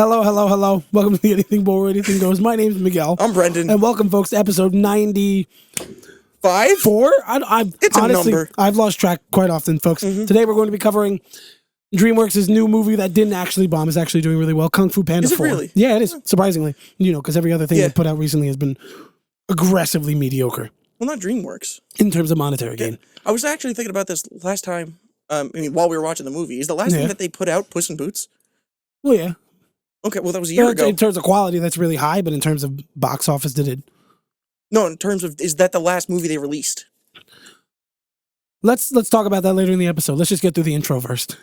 Hello, hello, hello. Welcome to the Anything But Anything Goes. My name's Miguel. I'm Brendan. And welcome, folks, to episode 95? 4? It's honestly, a number. I've lost track quite often, folks. Today we're going to be covering DreamWorks' new movie that didn't actually bomb. Is actually doing really well. Kung Fu Panda 4. Is it really? Yeah, it is, surprisingly. You know, because every other thing they put out recently has been aggressively mediocre. Well, not DreamWorks. In terms of monetary gain. I was actually thinking about this last time, while we were watching the movie. Is the last thing that they put out Puss in Boots? Well, yeah. Okay, well, that was a year ago. In terms of quality, that's really high, but in terms of box office, did it? No, in terms of, is that the last movie they released? Let's talk about that later in the episode. Let's just get through the intro first.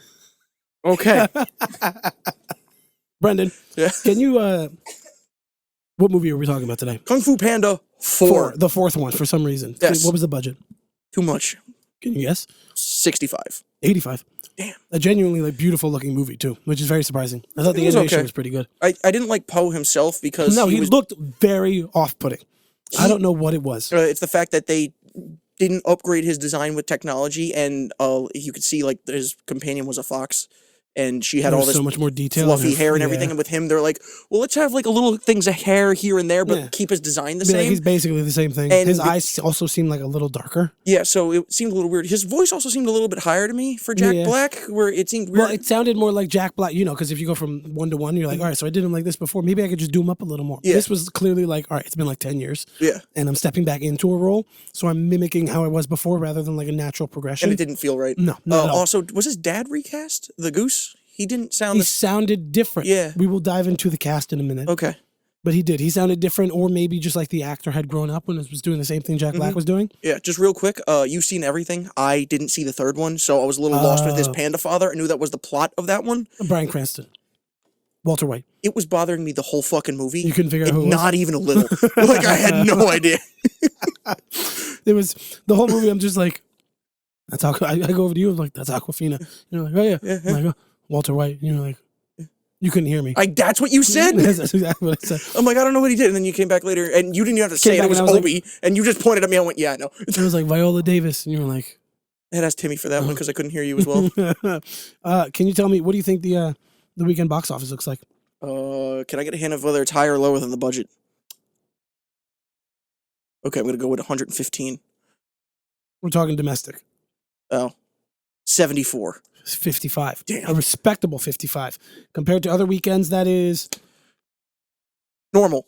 Okay. Brendan, can you, what movie are we talking about today? Kung Fu Panda 4. The fourth one, for some reason. Yes. What was the budget? Too much. Can you guess? 65. 85. Damn. A genuinely beautiful looking movie too, which is very surprising. I thought the animation was pretty good. I didn't like Poe himself because he looked very off-putting. I don't know what it was. It's the fact that they didn't upgrade his design with technology, and you could see like his companion was a fox, and she had all this so much more detail, fluffy hair and everything. And with him, they're like, well, let's have like a little things of hair here and there, but keep his design the same. Like he's basically the same thing. And his eyes also seem like a little darker. Yeah, so it seemed a little weird. His voice also seemed a little bit higher to me for Jack Black, where it seemed weird. Well, it sounded more like Jack Black, you know, because if you go from 1 to 1, you're like, all right, so I did him like this before. Maybe I could just do him up a little more. Yeah. This was clearly like, all right, it's been like 10 years. Yeah. And I'm stepping back into a role, so I'm mimicking how I was before rather than like a natural progression. And it didn't feel right. No, not at all. Also, was his dad recast? The goose? He didn't sound... He sounded different. Yeah. We will dive into the cast in a minute. Okay. But he did. He sounded different, or maybe just like the actor had grown up when it was doing the same thing Jack Black was doing. Yeah, just real quick, you've seen everything. I didn't see the third one, so I was a little lost with his panda father. I knew that was the plot of that one. Bryan Cranston. Walter White. It was bothering me the whole fucking movie. You couldn't figure out who it was? Not even a little. Like, I had no idea. It was, the whole movie, I'm just like, that's I go over to you, I'm like, that's Aquafina. You're like, oh yeah. I'm like, oh, Walter White. You're like, you couldn't hear me. That's what you said? That's exactly what I said. I'm like, I don't know what he did. And then you came back later, and you didn't even have to say it. It was Obi, and you just pointed at me. I went, yeah, I know. It was like Viola Davis, and you were like... And asked Timmy for that one, because I couldn't hear you as well. Can you tell me, what do you think the weekend box office looks like? Can I get a hint of whether it's higher or lower than the budget? Okay, I'm going to go with 115. We're talking domestic. Oh, 74. 55. Damn. A respectable 55. Compared to other weekends, that is... Normal.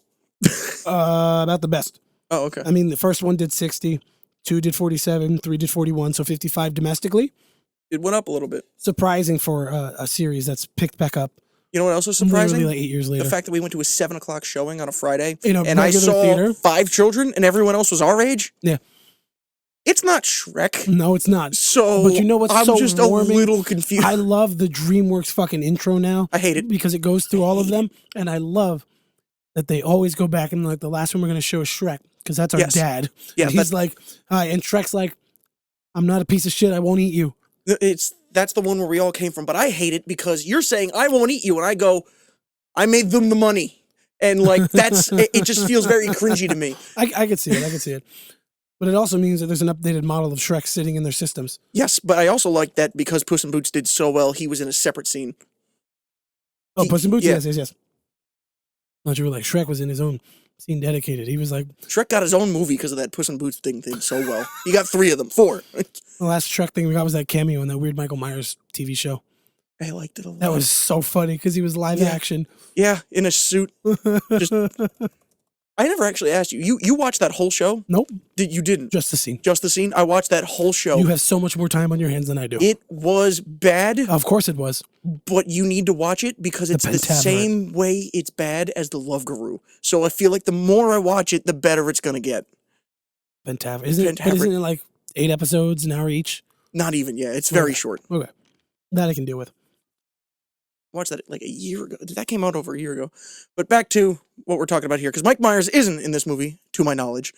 About the best. Oh, okay. I mean, the first one did 60, 2 did 47, 3 did 41, so 55 domestically. It went up a little bit. Surprising for a series that's picked back up. You know what else was surprising? Like 8 years later. The fact that we went to a 7 o'clock showing on a Friday, and I saw theater. 5 children, and everyone else was our age. Yeah. It's not Shrek. No, it's not. So, but you know what's I'm just warming? a little confused. I love the DreamWorks fucking intro now. I hate it. Because it goes through all of them, and I love that they always go back and like the last one we're going to show is Shrek, because that's our dad. Yeah. And he's like, hi, and Shrek's like, I'm not a piece of shit, I won't eat you. That's the one where we all came from, but I hate it because you're saying I won't eat you, and I go, I made them the money. And like, it just feels very cringy to me. I could see it. But it also means that there's an updated model of Shrek sitting in their systems. Yes, but I also like that because Puss in Boots did so well, he was in a separate scene. Oh, Puss in Boots? Yeah. Yes. Not you were like, Shrek was in his own scene dedicated. He was like... Shrek got his own movie because of that Puss in Boots thing so well. He got 3 of them, 4. The last Shrek thing we got was that cameo in that weird Michael Myers TV show. I liked it a lot. That was so funny because he was live action. Yeah, in a suit. I never actually asked you. You watched that whole show? Nope. You didn't? Just the scene. Just the scene? I watched that whole show. You have so much more time on your hands than I do. It was bad. Of course it was. But you need to watch it because it's the same way it's bad as The Love Guru. So I feel like the more I watch it, the better it's going to get. Pentaveret. Isn't it like 8 episodes, an hour each? Not even, yeah. It's very short. Okay. That I can deal with. Watched that like a year ago. That came out over a year ago. But back to what we're talking about here, because Mike Meyers isn't in this movie, to my knowledge.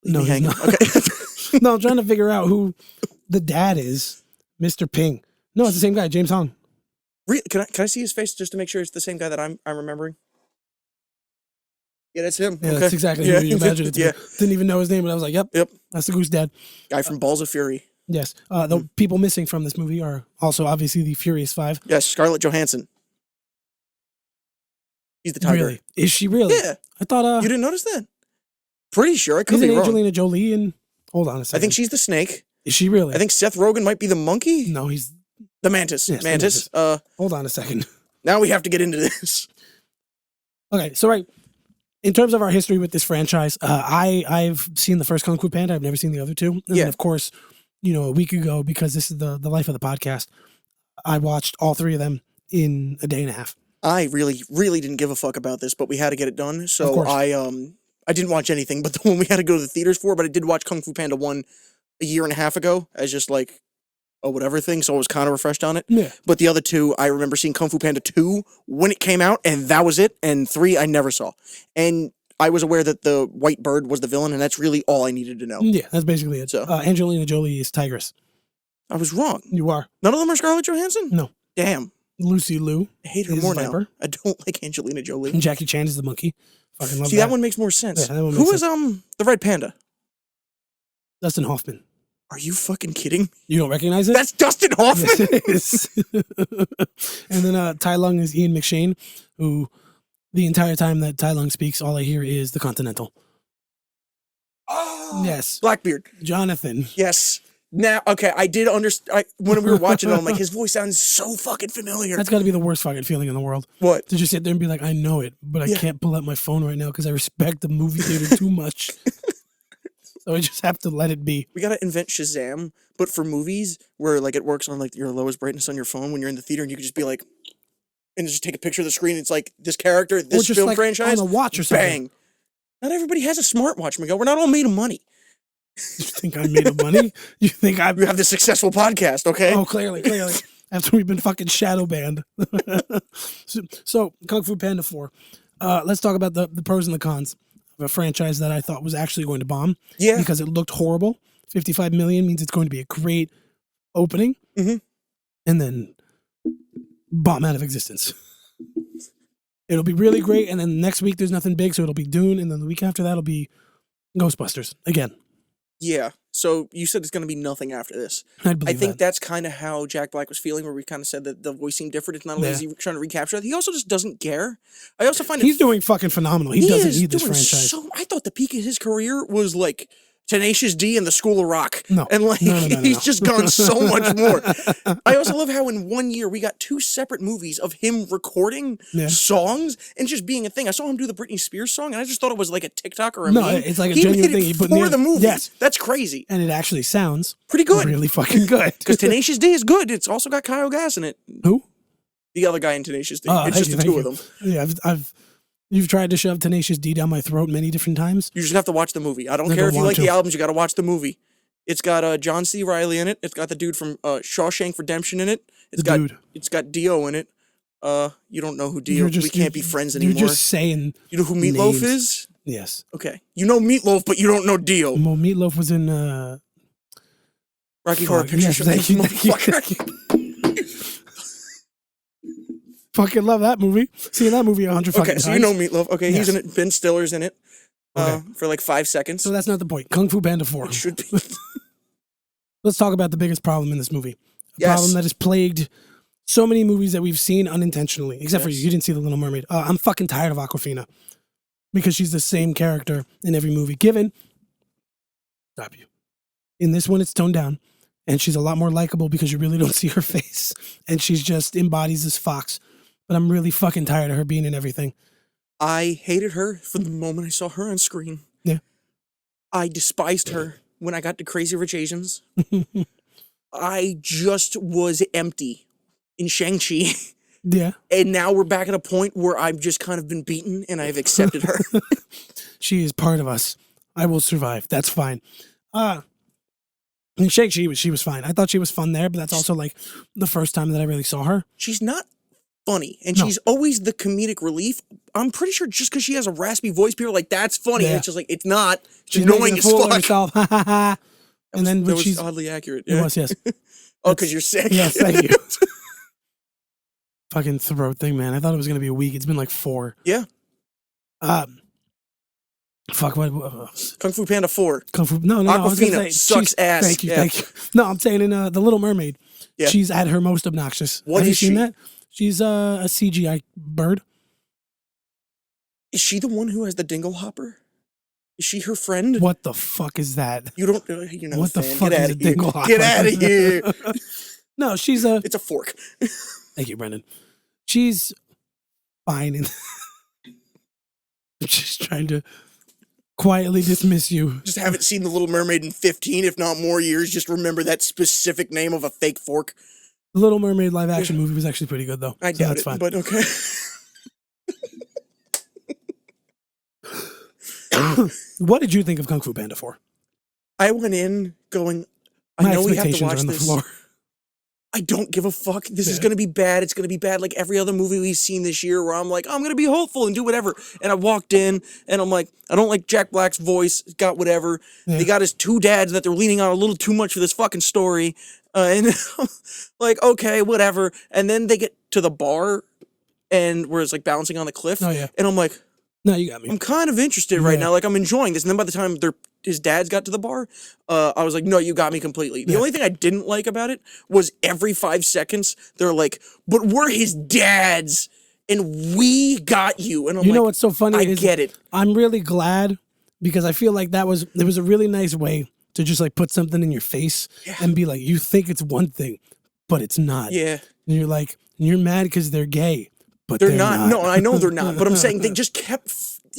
No, he's not. Okay. No, I'm trying to figure out who the dad is. Mr. Ping. No, it's the same guy, James Hong. Really? Can I see his face just to make sure it's the same guy that I'm remembering? Yeah, that's him. Yeah, that's exactly who you imagined it to be. Didn't even know his name, but I was like, yep, that's the Goose Dad. Guy from Balls of Fury. Yes. The people missing from this movie are also obviously the Furious Five. Yes, Scarlett Johansson. She's the tiger. Really? Is she really? Yeah. I thought. You didn't notice that? Pretty sure. I could be wrong. Angelina Jolie and hold on a second. I think she's the snake. Is she really? I think Seth Rogen might be the monkey. No, he's the mantis. Yes, mantis. the mantis. Hold on a second. Now we have to get into this. Okay, so in terms of our history with this franchise, I've seen the first Kung Fu Panda. I've never seen the other two. And then, of course, a week ago, because this is the life of the podcast, I watched all three of them in a day and a half. I really, really didn't give a fuck about this, but we had to get it done. So I didn't watch anything but the one we had to go to the theaters for, but I did watch Kung Fu Panda 1 a year and a half ago as just like a whatever thing, so I was kind of refreshed on it. Yeah. But the other two, I remember seeing Kung Fu Panda 2 when it came out, and that was it. And 3, I never saw. And I was aware that the white bird was the villain, and that's really all I needed to know. Yeah, that's basically it. So, Angelina Jolie is Tigress. I was wrong. You are. None of them are Scarlett Johansson? No. Damn. Lucy Liu. I hate her more now. I don't like Angelina Jolie. And Jackie Chan is the monkey. Fucking love See, that one makes more sense. Yeah, Who is the red panda? Dustin Hoffman. Are you fucking kidding? You don't recognize it? That's Dustin Hoffman? Yes, it is. And then Tai Lung is Ian McShane, who the entire time that Tai Lung speaks, all I hear is the Continental. Oh. Yes. Blackbeard. Jonathan. Yes. Now, okay, I did understand. When we were watching it, I'm like, his voice sounds so fucking familiar. That's got to be the worst fucking feeling in the world. What? To just sit there and be like, I know it, but I can't pull out my phone right now because I respect the movie theater too much. So I just have to let it be. We got to invent Shazam, but for movies where like it works on like your lowest brightness on your phone when you're in the theater and you can just be like, and just take a picture of the screen. It's like this character, this just film like franchise. on a watch or something. Bang. Not everybody has a smartwatch, Miguel. We're not all made of money. You think I'm made of money? You think You have this successful podcast, okay? Oh, clearly. After we've been fucking shadow banned. So, Kung Fu Panda 4. Let's talk about the pros and the cons of a franchise that I thought was actually going to bomb. Yeah. Because it looked horrible. 55 million means it's going to be a great opening. Mm-hmm. And then bomb out of existence. It'll be really great. And then next week there's nothing big, so it'll be Dune. And then the week after that it'll be Ghostbusters again. Yeah. So you said it's going to be nothing after this. I think that's kind of how Jack Black was feeling, where we kind of said that the voice seemed different. It's not only is he trying to recapture it, he also just doesn't care. I also find he's doing fucking phenomenal. He doesn't need this franchise. I thought the peak of his career was like Tenacious D and the School of Rock. No. And like, No. he's just gone so much more. I also love how in 1 year we got 2 separate movies of him recording songs and just being a thing. I saw him do the Britney Spears song and I just thought it was like a TikTok or a meme. It's like a genuine thing he put for the movie. Yes. That's crazy. And it actually sounds pretty good. Really fucking good. Because Tenacious D is good. It's also got Kyle Gass in it. Who? The other guy in Tenacious D. It's just the two of them. Yeah, you've tried to shove Tenacious D down my throat many different times. You just have to watch the movie. I don't care if you like the albums. You got to watch the movie. It's got John C. Reilly in it. It's got the dude from Shawshank Redemption in it. It's got Dio in it. You don't know who Dio. We can't be friends anymore. You're just saying. You know who Meatloaf is? Yes. Okay. You know Meatloaf, but you don't know Dio. Well, Meatloaf was in Rocky Horror Picture Show. Thank you. Fucking love that movie. Seeing that movie 100 fucking times. Okay, so you know Meatloaf. Okay, he's in it. Ben Stiller's in it. For like 5 seconds. So that's not the point. Kung Fu Panda 4. It should be. Let's talk about the biggest problem in this movie. A problem that has plagued so many movies that we've seen unintentionally. Except for you. You didn't see The Little Mermaid. I'm fucking tired of Awkwafina. Because she's the same character in every movie. Stop you. In this one, it's toned down. And she's a lot more likable because you really don't see her face. And she's just embodies this fox. But I'm really fucking tired of her being in everything. I hated her from the moment I saw her on screen. Yeah. I despised her when I got to Crazy Rich Asians. I just was empty in Shang-Chi. Yeah. And now we're back at a point where I've just kind of been beaten and I've accepted her. She is part of us. I will survive. That's fine. In Shang-Chi, she was fine. I thought she was fun there, but that's also like the first time that I really saw her. She's not funny, and she's always the comedic relief. I'm pretty sure just because she has a raspy voice, people are like, that's funny. And it's just like, it's not. She's annoying as fuck. And then when she's oddly accurate. Yeah. It was, yes. Oh, because you're sick. Yes, thank you. Fucking throat thing, man. I thought it was going to be a week. It's been like 4. Yeah. Fuck, what? Kung Fu Panda 4. Kung Fu, no. I was gonna say, sucks ass. Thank you. No, I'm saying in The Little Mermaid, she's at her most obnoxious. What Have is you seen she? that? She's a CGI bird. Is she the one who has the dingle hopper? Is she her friend? What the fuck is that? You don't know. You're not What a the fan. fuck Get is out a of here. dingle hopper? Get out of here. No, she's a... It's a fork. Thank you, Brendan. She's fine. I'm just trying to quietly dismiss you. Just haven't seen The Little Mermaid in 15, if not more years. Just remember that specific name of a fake fork. The Little Mermaid live action movie was actually pretty good, though. I doubt that's it, fine. but okay. What did you think of Kung Fu Panda 4? I went in going, My I know we have to expectations watch are on the this. floor. I don't give a fuck. This is going to be bad. It's going to be bad like every other movie we've seen this year where I'm like, I'm going to be hopeful and do whatever. And I walked in and I'm like, I don't like Jack Black's voice. It's got whatever. They got his two dads that they're leaning on a little too much for this fucking story. And I'm like, okay, whatever. And then they get to the bar and where it's like bouncing on the cliff. Oh, yeah. And I'm like, No, you got me. I'm kind of interested right now. Like, I'm enjoying this. And then by the time his dads got to the bar, I was like, no, you got me completely. The only thing I didn't like about it was every 5 seconds, they're like, but we're his dads, and we got you. And I'm You like, know what's so funny? I get it. I'm really glad because I feel like it was a really nice way to just like put something in your face and be like, you think it's one thing, but it's not. Yeah. And you're like, you're mad because they're gay, but They're not. No, I know they're not. But I'm saying they just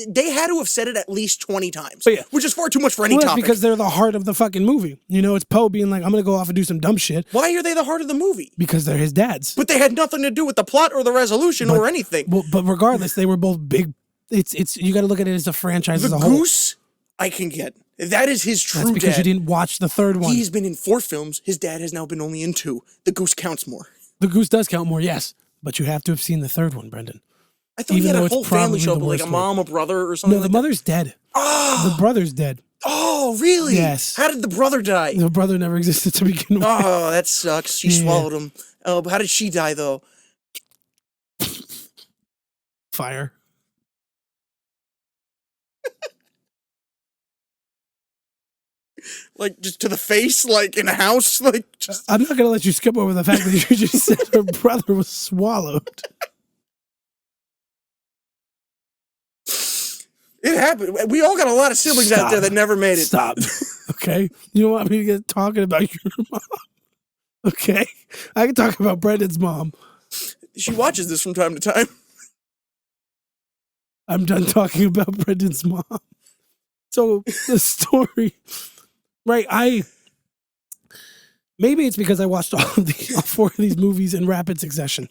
they had to have said it at least 20 times, which is far too much for any topic. Because they're the heart of the fucking movie. You know, it's Poe being like, I'm going to go off and do some dumb shit. Why are they the heart of the movie? Because they're his dads. But they had nothing to do with the plot or the resolution or anything. But regardless, they were both big. It's you got to look at it as a franchise as a whole. The goose, I can get. That is his true That's because dad. you didn't watch the third one. He's been in 4 films. His dad has now been only in 2. The goose counts more. The goose does count more, yes. But you have to have seen the third one, Brendan. I thought he had a whole family show, like a mom, a brother, or something. No, the mother's dead. Oh! The brother's dead. Oh, really? Yes. How did the brother die? The brother never existed to begin with. Oh, that sucks. She swallowed him. Oh, but how did she die, though? Fire. Like, just to the face, like, in a house? Like, just... I'm not going to let you skip over the fact that you just said her brother was swallowed. It happened. We all got a lot of siblings out there that never made it. Stop. Okay? You don't want me to get talking about your mom. Okay? I can talk about Brendan's mom. She watches this from time to time. I'm done talking about Brendan's mom. So, the story... Right, maybe it's because I watched all 4 of these movies in rapid succession,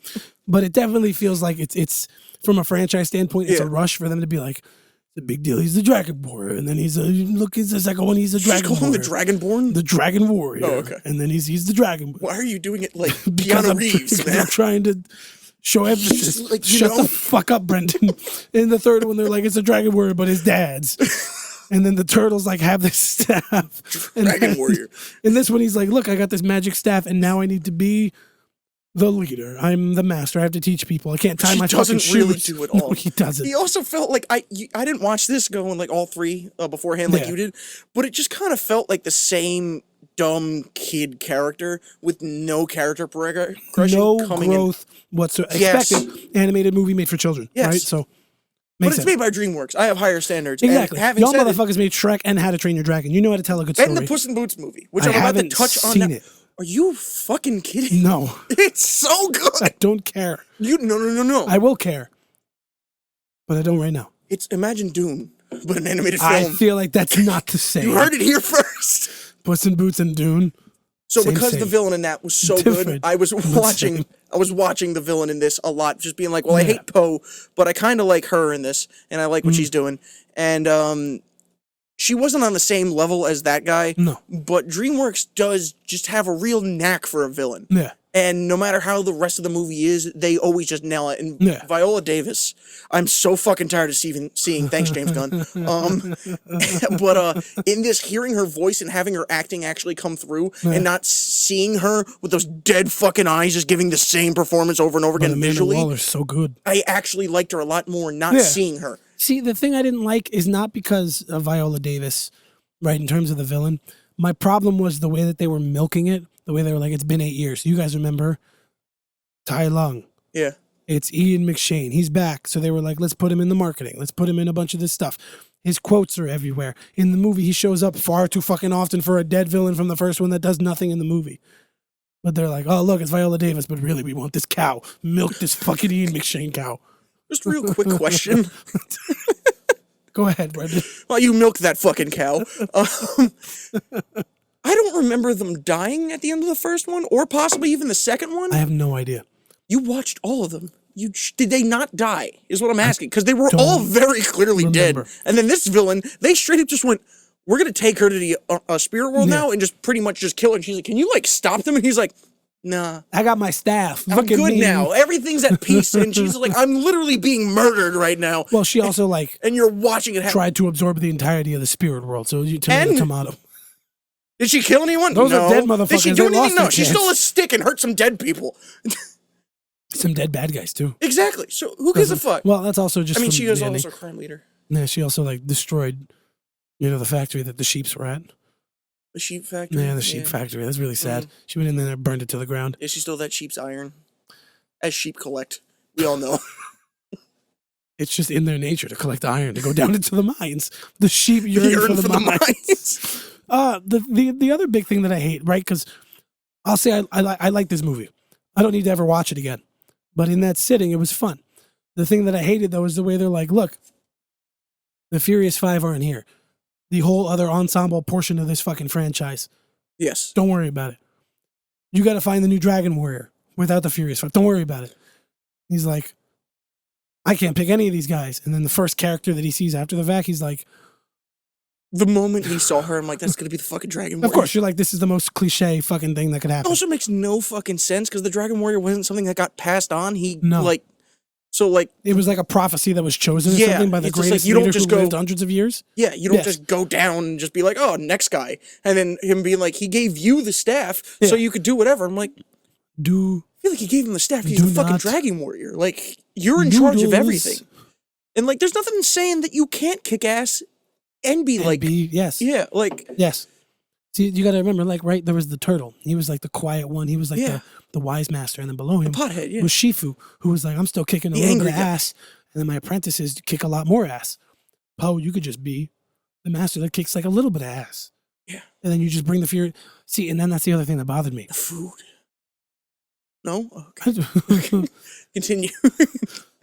but it definitely feels like it's from a franchise standpoint, it's a rush for them to be like, it's a big deal. He's the Dragon Warrior, and then he's the second one. He's a Dragon Warrior. The Dragonborn? The Dragon Warrior. Oh, okay. And then he's the Dragon. Why are you doing it like Keanu Reeves, man? I'm trying to show emphasis. Like, Shut the fuck up, Brendan. In the third one, they're like, it's a Dragon Warrior, but his dad's. And then the turtles like have this staff. Dragon Warrior. In this one, he's like, look, I got this magic staff, and now I need to be the leader. I'm the master. I have to teach people. I can't tie my fucking shoes. He doesn't really do it all. No, he doesn't. He also felt like, I didn't watch this going like all 3 beforehand like you did, but it just kind of felt like the same dumb kid character with no character progression. No coming growth whatsoever. Yes. Expected animated movie made for children, right? So, but it's made by DreamWorks. I have higher standards. Exactly. And y'all motherfuckers made Shrek and How to Train Your Dragon. You know how to tell a good story. And the Puss in Boots movie, which I'm about to touch on now. It. Are you fucking kidding? No. It's so good. I don't care. No. I will care. But I don't right now. It's imagine Dune, but an animated film. I feel like that's not the same. You heard it here first. Puss in Boots and Dune. So because the villain in that was so good, I was watching the villain in this a lot, just being like, well, I hate Poe, but I kind of like her in this, and I like what she's doing. And she wasn't on the same level as that guy. No. But DreamWorks does just have a real knack for a villain. Yeah. And no matter how the rest of the movie is, they always just nail it. And Viola Davis, I'm so fucking tired of seeing thanks, James Gunn. But in this, hearing her voice and having her acting actually come through and not seeing her with those dead fucking eyes just giving the same performance over and over again visually. Waller's so good. I actually liked her a lot more not seeing her. See, the thing I didn't like is not because of Viola Davis, right, in terms of the villain. My problem was the way that they were milking it, the way they were like, it's been 8 years. You guys remember Tai Lung? Yeah. It's Ian McShane. He's back. So they were like, let's put him in the marketing. Let's put him in a bunch of this stuff. His quotes are everywhere. In the movie, he shows up far too fucking often for a dead villain from the first one that does nothing in the movie. But they're like, oh, look, it's Viola Davis, but really, we want this cow. Milk this fucking Ian McShane cow. Just a real quick question. Go ahead, Brendan. Well, you milk that fucking cow. I don't remember them dying at the end of the first one, or possibly even the second one. I have no idea. You watched all of them. Did they not die, is what I'm asking. Because they were all very clearly dead. And then this villain, they straight up just went, we're going to take her to the spirit world now and just pretty much just kill her. And she's like, can you, like, stop them? And he's like, nah. I got my staff. I'm good now. Everything's at peace. And she's like, I'm literally being murdered right now. Well, she also, like... and you're watching it happen. Tried to absorb the entirety of the spirit world. So, tomato. Did she kill anyone? Those are dead motherfuckers. Did she do anything? No. She stole a stick and hurt some dead people. Some dead bad guys, too. Exactly. So, who gives a fuck? Well, that's also just... I mean, she was also a crime leader. Yeah, she also, like, destroyed, the factory that the sheeps were at. The sheep factory? Yeah, the sheep factory. That's really sad. She went in there and burned it to the ground. Yeah, she stole that sheep's iron. As sheep collect. We all know. It's just in their nature to collect iron, to go down into the mines. The sheep yearn for the mines. The other big thing that I hate, right? Because I'll say I like this movie. I don't need to ever watch it again. But in that sitting, it was fun. The thing that I hated, though, is the way they're like, look, the Furious Five aren't here. The whole other ensemble portion of this fucking franchise. Yes. Don't worry about it. You got to find the new Dragon Warrior without the Furious Five. Don't worry about it. He's like, I can't pick any of these guys. And then the first character that he sees after the vac, he's like... The moment he saw her, I'm like, that's going to be the fucking Dragon Warrior. Of course, you're like, this is the most cliche fucking thing that could happen. It also makes no fucking sense, because the Dragon Warrior wasn't something that got passed on. It was like a prophecy that was chosen or something by the greatest leader who lived hundreds of years? Yeah, you don't just go down and just be like, oh, next guy. And then him being like, he gave you the staff so you could do whatever. I'm like... I feel like he gave him the staff. He's the fucking Dragon Warrior. Like, you're in charge of everything. And, like, there's nothing saying that you can't kick ass and be like... Yes. Yeah, like... Yes. See, you got to remember, like, right, there was the turtle. He was, like, the quiet one. He was, like, the wise master. And then below him... The pothead, was Shifu, who was like, I'm still kicking a little bit of ass. And then my apprentices kick a lot more ass. Poe, you could just be the master that kicks, like, a little bit of ass. Yeah. And then you just bring the fear... See, and then that's the other thing that bothered me. The food. No? Okay. Continue.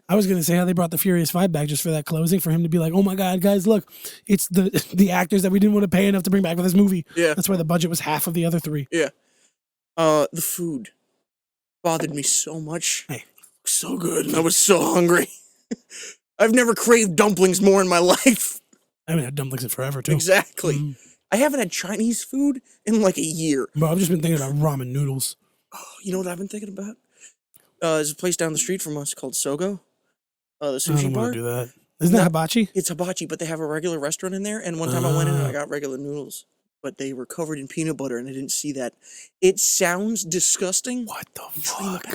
I was going to say how they brought the Furious Five back just for that closing, for him to be like, oh my God, guys, look, it's the actors that we didn't want to pay enough to bring back for this movie. Yeah. That's why the budget was half of the other three. Yeah. The food bothered me so much. Hey. So good. I was so hungry. I've never craved dumplings more in my life. I haven't had dumplings in forever, too. Exactly. Mm. I haven't had Chinese food in like a year. Bro, I've just been thinking about ramen noodles. Oh, you know what I've been thinking about? There's a place down the street from us called Sogo. The sushi bar. I don't want to do that. Isn't that hibachi? It's hibachi, but they have a regular restaurant in there. And one time I went in and I got regular noodles. But they were covered in peanut butter, and I didn't see that. It sounds disgusting. What the fuck?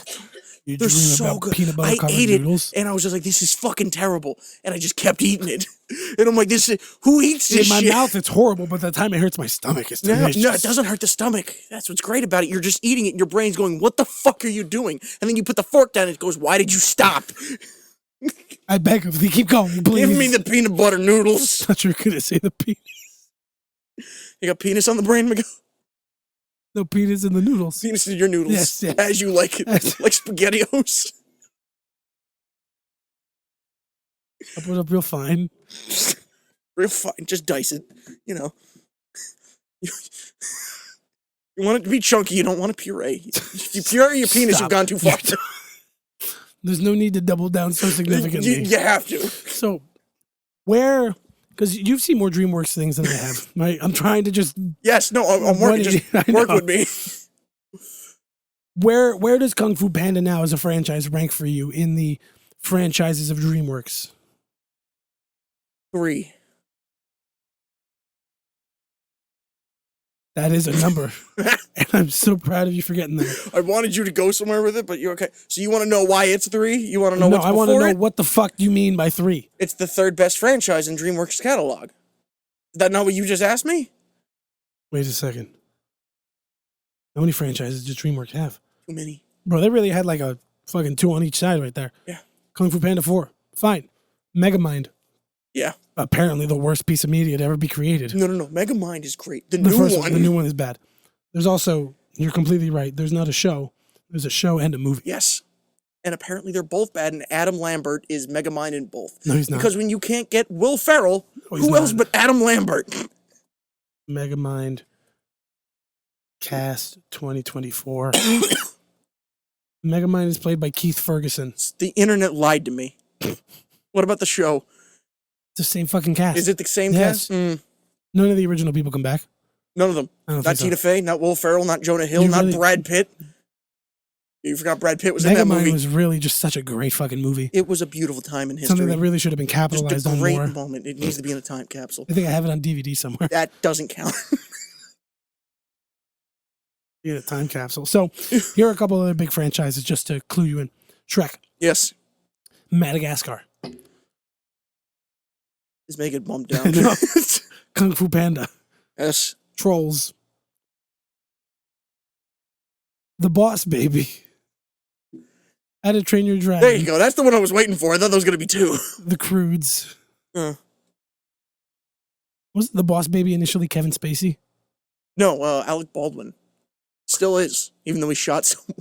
They're so good. Peanut butter I ate it, noodles? And I was just like, this is fucking terrible. And I just kept eating it. And I'm like, who eats this shit? In my mouth, it's horrible, but the time it hurts my stomach, it's delicious. No, it doesn't hurt the stomach. That's what's great about it. You're just eating it, and your brain's going, what the fuck are you doing? And then you put the fork down, and it goes, why did you stop? I beg of you, keep going, please. Give me the peanut butter noodles. I thought you were going to say the penis. You got penis on the brain, Miguel? No penis in the noodles. Penis in your noodles. Yes. As you like it. Like SpaghettiOs. I'll put it up real fine. Real fine. Just dice it. You know. You want it to be chunky. You don't want a puree. If you puree your penis, you've gone too far. There's no need to double down so significantly. You have to. So, where... Because you've seen more DreamWorks things than I have, right? I'm trying to just... Yes, no, I'm working. Just work with me. Where does Kung Fu Panda now as a franchise rank for you in the franchises of DreamWorks? 3. That is a number. And I'm so proud of you for getting there. I wanted you to go somewhere with it, but you're okay. So you want to know why it's 3? You want to know what's before it? No, I want to know what the fuck you mean by 3. It's the 3rd best franchise in DreamWorks catalog. Is that not what you just asked me? Wait a second. How many franchises does DreamWorks have? Too many. Bro, they really had like a fucking 2 on each side right there. Yeah. Kung Fu Panda 4. Fine. Megamind. Yeah. Apparently the worst piece of media to ever be created. No. Megamind is great. The new one is bad. There's also, you're completely right, there's not a show. There's a show and a movie. Yes. And apparently they're both bad, and Adam Lambert is Megamind in both. No, he's not. Because when you can't get Will Ferrell, who else but Adam Lambert? Megamind Cast 2024. Megamind is played by Keith Ferguson. The internet lied to me. What about the show? It's the same fucking cast. Is it the same yes. cast? Mm. None of the original people come back. None of them. Not Tina Fey, not Will Ferrell, not Jonah Hill, not Brad Pitt. You forgot Brad Pitt was in that movie. Megamind was really just such a great fucking movie. It was a beautiful time in history. Something that really should have been capitalized on more. Just a great moment. It needs to be in a time capsule. I think I have it on DVD somewhere. That doesn't count. In a time capsule. So here are a couple other big franchises just to clue you in. Shrek. Yes. Madagascar. Just make it bump down. Kung Fu Panda. Yes. Trolls. The Boss Baby. How to Train Your Dragon. There you go. That's the one I was waiting for. I thought there was going to be 2. The Croods. Was The Boss Baby initially Kevin Spacey? No, Alec Baldwin. Still is, even though he shot someone.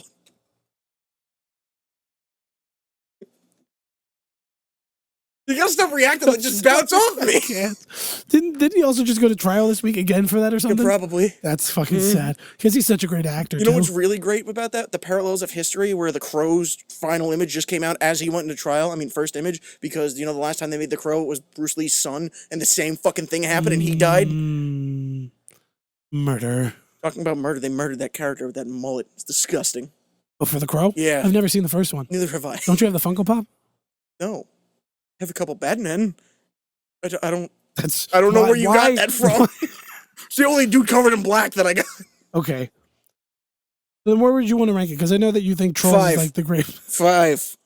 You gotta stop reacting like just bounce off me. Didn't he also just go to trial this week again for that or something? Yeah, probably. That's fucking sad. Because he's such a great actor, You know what's really great about that? The parallels of history where the Crow's final image just came out as he went into trial. I mean, first image, because, the last time they made the Crow, it was Bruce Lee's son, and the same fucking thing happened and he died. Murder. Talking about murder, they murdered that character with that mullet. It's disgusting. Oh, for the Crow? Yeah. I've never seen the first one. Neither have I. Don't you have the Funko Pop? No. I have a couple Batmen. I don't know where you got that from. It's the only dude covered in black that I got. Okay. Then where would you want to rank it? Because I know that you think Trolls 5. is like the great. 5.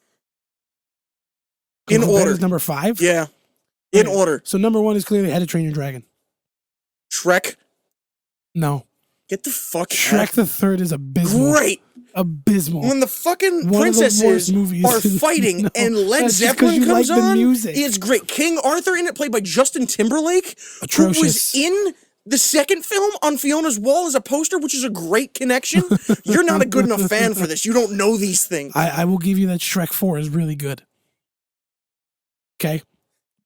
In order. Is number 5? Yeah. In order. So number 1 is clearly How to Train Your Dragon. Shrek. No. Get the fuck Shrek out. the Third is abysmal. Great. Abysmal. When the fucking princesses are fighting and Led Zeppelin comes on, it's great. King Arthur in it, played by Justin Timberlake, atrocious. Who was in the second film on Fiona's wall as a poster, which is a great connection. You're not a good enough fan for this. You don't know these things. I will give you that Shrek 4 is really good. Okay?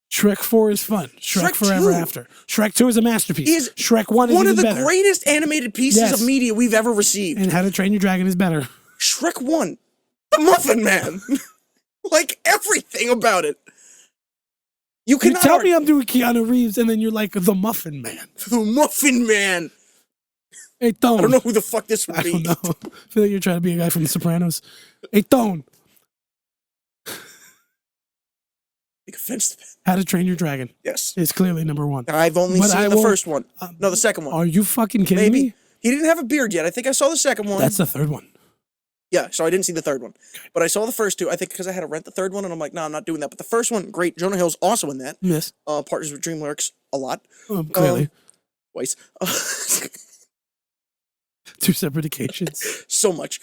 Shrek 4 is fun. Shrek Forever 2. After. Shrek 2 is a masterpiece. Shrek 1 is one even of the better. greatest animated pieces of media we've ever received. And How to Train Your Dragon is better. Shrek 1. The Muffin Man. Like everything about it. You tell me I'm doing Keanu Reeves and then you're like, The Muffin Man. The Muffin Man. Hey, Tone. I don't know who the fuck this would be. I don't know. I feel like you're trying to be a guy from The Sopranos. Hey, Tone. Take offense to that. How to Train Your Dragon. Yes. It's clearly number 1. I've only seen the first one. No, the second one. Are you fucking kidding me? He didn't have a beard yet. I think I saw the second one. That's the third one. Yeah, so I didn't see the third one. But I saw the first 2, I think, because I had to rent the third one, and I'm like, no, I'm not doing that. But the first one, great. Jonah Hill's also in that. Yes. Partners with DreamWorks a lot. Clearly. Twice. 2 separate occasions. So much.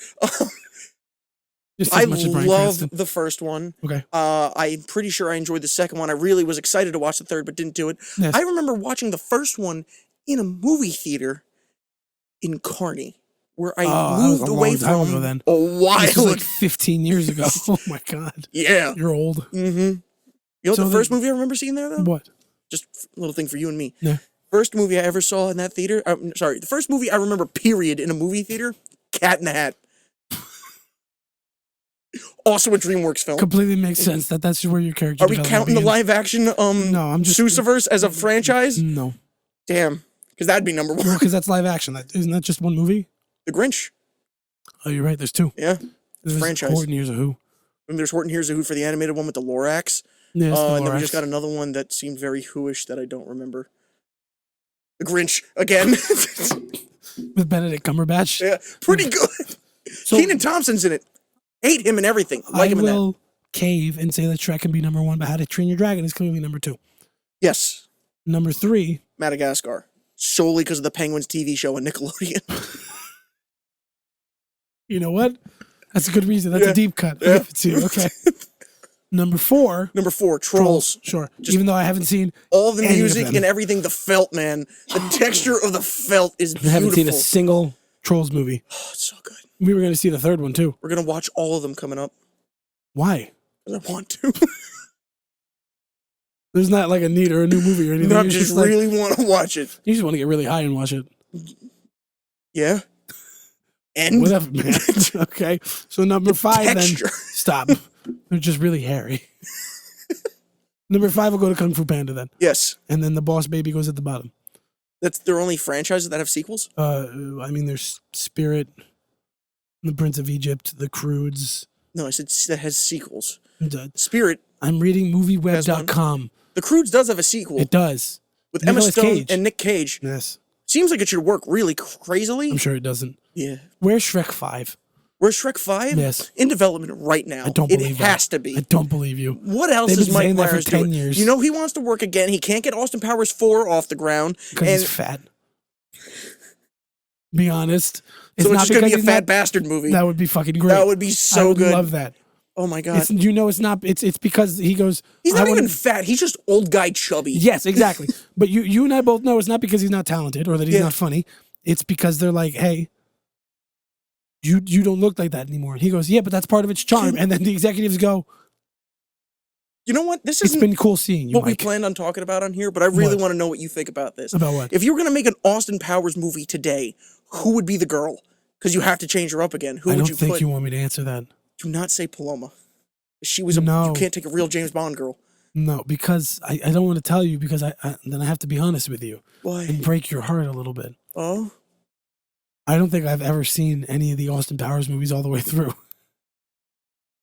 I love the first one. Okay. I'm pretty sure I enjoyed the second one. I really was excited to watch the third, but didn't do it. Yes. I remember watching the first one in a movie theater in Kearney, where I moved away from a while. This was like 15 years ago. Oh my God. Yeah. You're old. Mm-hmm. You know what the first movie I remember seeing there, though? What? Just a little thing for you and me. Yeah. First movie I ever saw in that theater, the first movie I remember, period, in a movie theater, Cat in the Hat. Also a DreamWorks film. Completely makes sense that's where your character. Are we counting the live action no, I'm just Seussiverse as a franchise? No. Damn. Because that'd be number 1. Because that's live action. Isn't that just one movie? The Grinch. Oh, you're right. There's 2. Yeah. There's franchise. Horton Hears a Who. And there's Horton Hears a Who for the animated one with the Lorax. Yes, and then we just got another one that seemed very Who-ish that I don't remember. The Grinch again. With Benedict Cumberbatch. Yeah, pretty good. So, Kenan Thompson's in it. Hate him and everything. Like him in that. I will cave and say that Shrek can be number 1, but How to Train Your Dragon is clearly number 2. Yes. Number 3. Madagascar. Solely because of the Penguins TV show on Nickelodeon. You know what? That's a good reason. That's a deep cut. Yeah. Okay. Number 4. Number 4, Trolls. Sure. Just even though I haven't seen all the music and everything, the felt, man. The texture of the felt is beautiful. I haven't seen a single Trolls movie. Oh, it's so good. We were going to see the 3rd one, too. We're going to watch all of them coming up. Why? Because I want to. There's not like a need or a new movie or anything. No, I just really want to watch it. You just want to get really high and watch it. Yeah. And whatever, man. Okay. So number 5 then. Stop. They're just really hairy. Number 5 will go to Kung Fu Panda then. Yes. And then The Boss Baby goes at the bottom. That's their only franchises that have sequels? I mean, there's Spirit, The Prince of Egypt, The Croods. No, I said that has sequels. Spirit. I'm reading movieweb.com. The Croods does have a sequel. It does. With Emma Stone and Nick Cage. Yes. Seems like it should work really crazily. I'm sure it doesn't. Yeah. Where's Shrek 5? Where's Shrek 5? Yes. In development right now. I don't believe it has to be. I don't believe you. What else is Mike Myers doing? 10 years. You know he wants to work again. He can't get Austin Powers 4 off the ground. Because he's fat. Be honest. So it's just going to be a fat bastard movie. That would be fucking great. That would be so good. I love that. Oh my God. It's not. It's because he goes. He's not even fat. He's just old guy chubby. Yes, exactly. But you and I both know it's not because he's not talented or that he's not funny. It's because they're like, hey, you don't look like that anymore. And he goes, yeah, but that's part of its charm. And then the executives go, you know what? It's been cool seeing you, what Mike. we planned on talking about on here, but I really want to know what you think about this. About what? If you were going to make an Austin Powers movie today, who would be the girl? Because you have to change her up again. Who would you put? I don't think you want me to answer that. Do not say Paloma. She was you can't take a real James Bond girl. No, because I don't want to tell you because then I have to be honest with you. Why? And break your heart a little bit. Oh? I don't think I've ever seen any of the Austin Powers movies all the way through.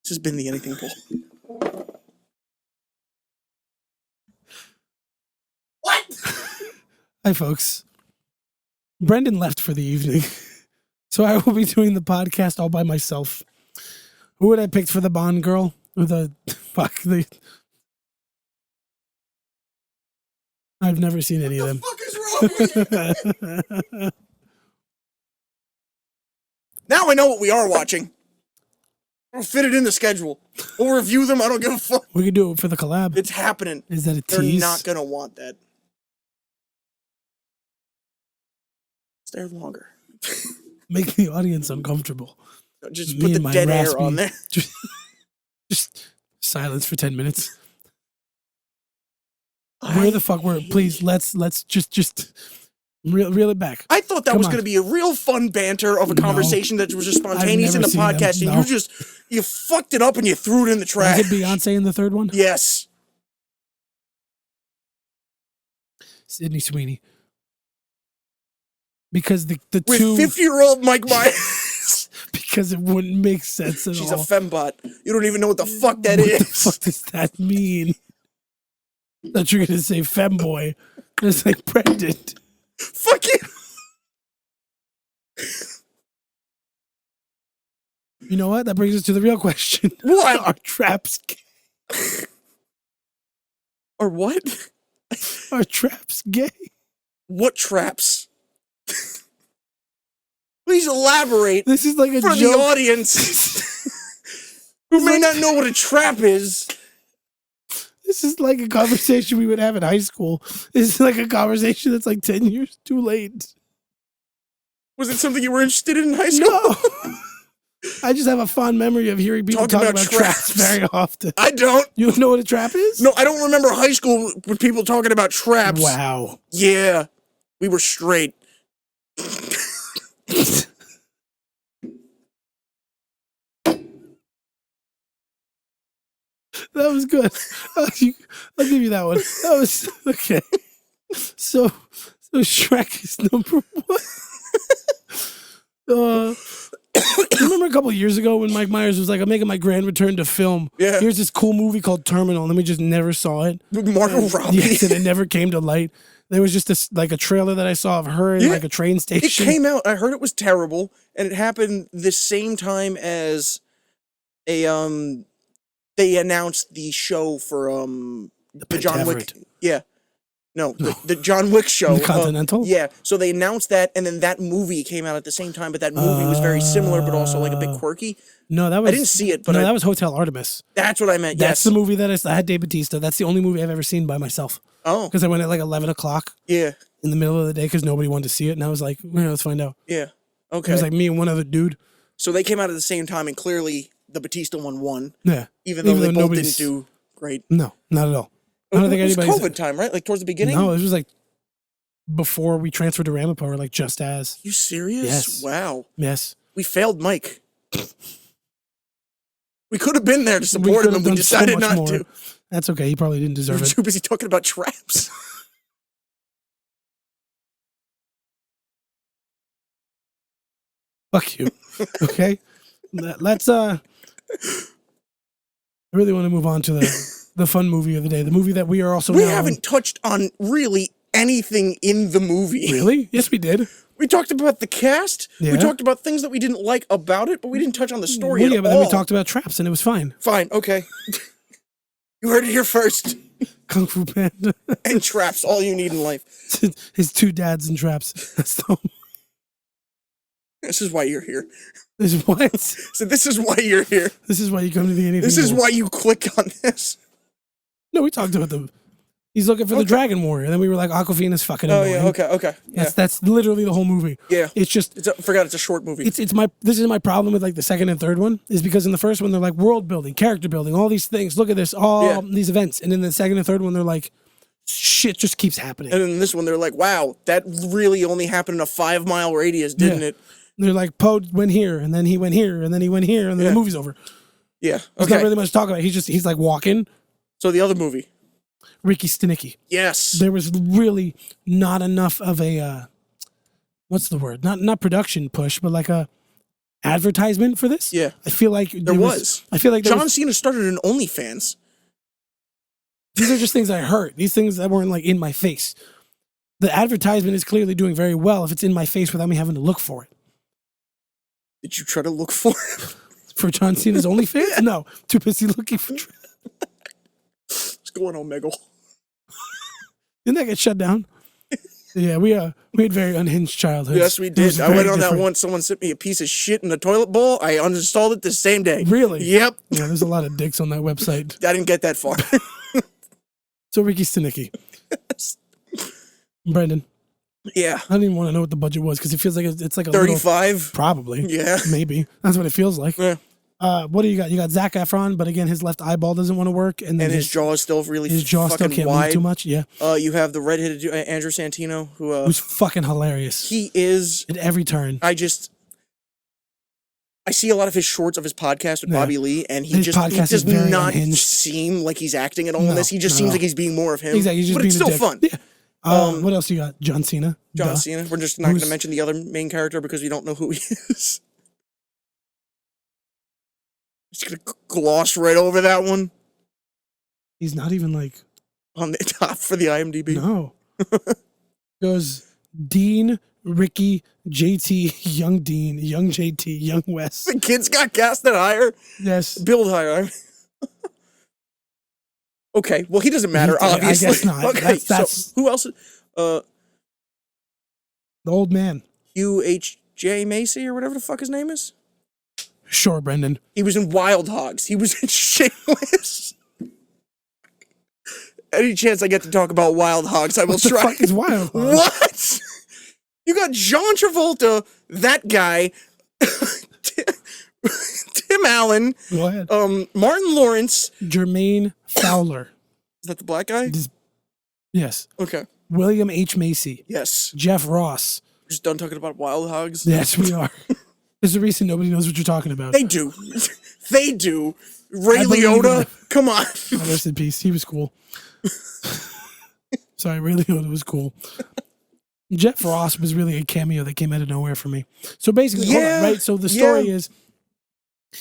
This has been the Anything Poll. What? Hi, folks. Brendan left for the evening, so I will be doing the podcast all by myself. Who would I pick for the Bond girl? Or I've never seen any of them. What the fuck is wrong with you? Now I know what we are watching. I'll fit it in the schedule. We'll review them. I don't give a fuck. We could do it for the collab. It's happening. Is that a tease? They're not going to want that. Stay longer. Make the audience uncomfortable. Just put the dead air on there. Just silence for 10 minutes. Where the fuck were? Please, let's just reel it back. I thought that was going to be a real fun banter of a conversation that was just spontaneous in the podcast, and you fucked it up and you threw it in the trash. Is it Beyonce in the 3rd one? Yes. Sydney Sweeney. Because the with two 50-year-old Mike Myers. Because it wouldn't make sense at all. She's a fembot. You don't even know what the fuck that is. What the fuck does that mean? That you're gonna say femboy. It's like Brendan. Fuck you. You know what? That brings us to the real question. What? Are traps gay? Or what? Are traps gay? What traps? Please elaborate. This is like a for joke. The audience who may not know what a trap is. This is like a conversation we would have in high school. This is like a conversation that's like 10 years too late. Was it something you were interested in high school? No. I just have a fond memory of hearing people talk about traps very often. I don't. You don't know what a trap is? No, I don't remember high school with people talking about traps. Wow. Yeah. We were straight. That was good. I'll give you that one. That was okay. So Shrek is number 1. Remember a couple of years ago when Mike Myers was like, I'm making my grand return to film. Yeah. Here's this cool movie called Terminal, and we just never saw it. Margot Robbie. Yes, and it never came to light. There was just this like a trailer that I saw of her in like a train station. It came out. I heard it was terrible, and it happened the same time as they announced the show for the John Wick. Yeah. No, the John Wick show. The Continental? Yeah. So they announced that, and then that movie came out at the same time, but that movie was very similar, but also like a bit quirky. No, that was... I didn't see it, but... No, that was Hotel Artemis. That's what I meant, That's the movie that I had Dave Bautista. That's the only movie I've ever seen by myself. Oh. Because I went at like 11 o'clock. Yeah. In the middle of the day because nobody wanted to see it, and I was like, let's find out. Yeah. Okay. It was like me and one other dude. So they came out at the same time, and clearly the Bautista one won. Yeah. Even though they both didn't do great. No, not at all. I don't think anybody's... It was COVID time, right? Like towards the beginning? No, it was like before we transferred to Ramapo, or like just as. You serious? Yes. Wow. Yes. We failed Mike. We could have been there to support him, and we decided not to. That's okay. He probably didn't deserve it. Too busy talking about traps. Fuck you. Okay? Let's I really want to move on to the fun movie of the day. The movie that we are also We haven't touched on really anything in the movie. Really? Yes, we did. We talked about the cast. Yeah. We talked about things that we didn't like about it, but we didn't touch on the story at all. But then we talked about traps, and it was fine. Fine, okay. You heard it here first. Kung Fu Panda. And traps, all you need in life. His two dads and traps. That's the... This is why you're here. This is what? So this is why you're here. This is why you come to the Anything This is More. why you click on this. No, we talked about them. He's looking for the Dragon Warrior. And then we were like, Aquafina's fucking annoying. Oh, yeah, okay. Yeah. That's literally the whole movie. Yeah. It's just... forgot it's a short movie. This is my problem with like the second and third one, is because in the first one, they're like world building, character building, all these things. Look at this, these events. And in the second and third one, they're like, shit just keeps happening. And in this one, they're like, wow, that really only happened in a 5-mile radius, didn't it? They're like, Poe went here, and then he went here, and then he went here, and then the movie's over. Yeah. There's not really much to talk about. He's like walking. So the other movie. Ricky Stenicki. Yes. There was really not enough of a, what's the word? Not production push, but like a advertisement for this. Yeah. I feel like there was. I feel like John Cena started an OnlyFans. These are just things I heard. These things that weren't like in my face. The advertisement is clearly doing very well if it's in my face without me having to look for it. Did you try to look for it? For John Cena's OnlyFans? Yeah. No. Too busy looking for... What's going on, Miguel? Didn't that get shut down? Yeah, we had very unhinged childhoods. Yes, we did. I went on that once. Someone sent me a piece of shit in a toilet bowl. I uninstalled it the same day. Really? Yep. Yeah, there's a lot of dicks on that website. I didn't get that far. So Ricky Stenicki. Yes. Brendan. Yeah. I don't even want to know what the budget was because it feels like it's like a 35. Probably. Yeah. Maybe. That's what it feels like. Yeah. What do you got? You got Zac Efron, but again, his left eyeball doesn't want to work, and then his jaw is still really his jaw still can't move too much. Yeah. You have the redheaded Andrew Santino, who's fucking hilarious. He is at every turn. I see a lot of his shorts of his podcast with Bobby Lee, and he does not seem like he's acting at all in this. He just seems like he's being more of him. Exactly. He's just but being it's still fun. Yeah. What else you got? John Cena. John Cena. We're just not going to mention the other main character because we don't know who he is. Just going to gloss right over that one. He's not even like... on the top for the IMDb. No. Goes Dean, Ricky, JT, Young Dean, Young JT, Young Wes. The kids got casted higher? Yes. Billed higher. Okay, well, he doesn't matter, obviously. I guess not. Okay, that's so who else? The old man. Hugh H.J. Macy or whatever the fuck his name is? Sure, Brendan. He was in Wild Hogs. He was in Shameless. Any chance I get to talk about Wild Hogs, I will try. What the fuck is Wild Hogs? What? You got John Travolta, that guy, Tim Allen. Go ahead. Martin Lawrence. Jermaine Fowler. Is that the black guy? Yes. Okay. William H. Macy. Yes. Jeff Ross. We're just done talking about Wild Hogs? Yes, we are. There's a reason nobody knows what you're talking about. They do. They do. Ray Liotta? Come on. Rest in peace. He was cool. Sorry, Ray Liotta was cool. Jeff Ross was really a cameo that came out of nowhere for me. So basically, hold on, right? So the story is,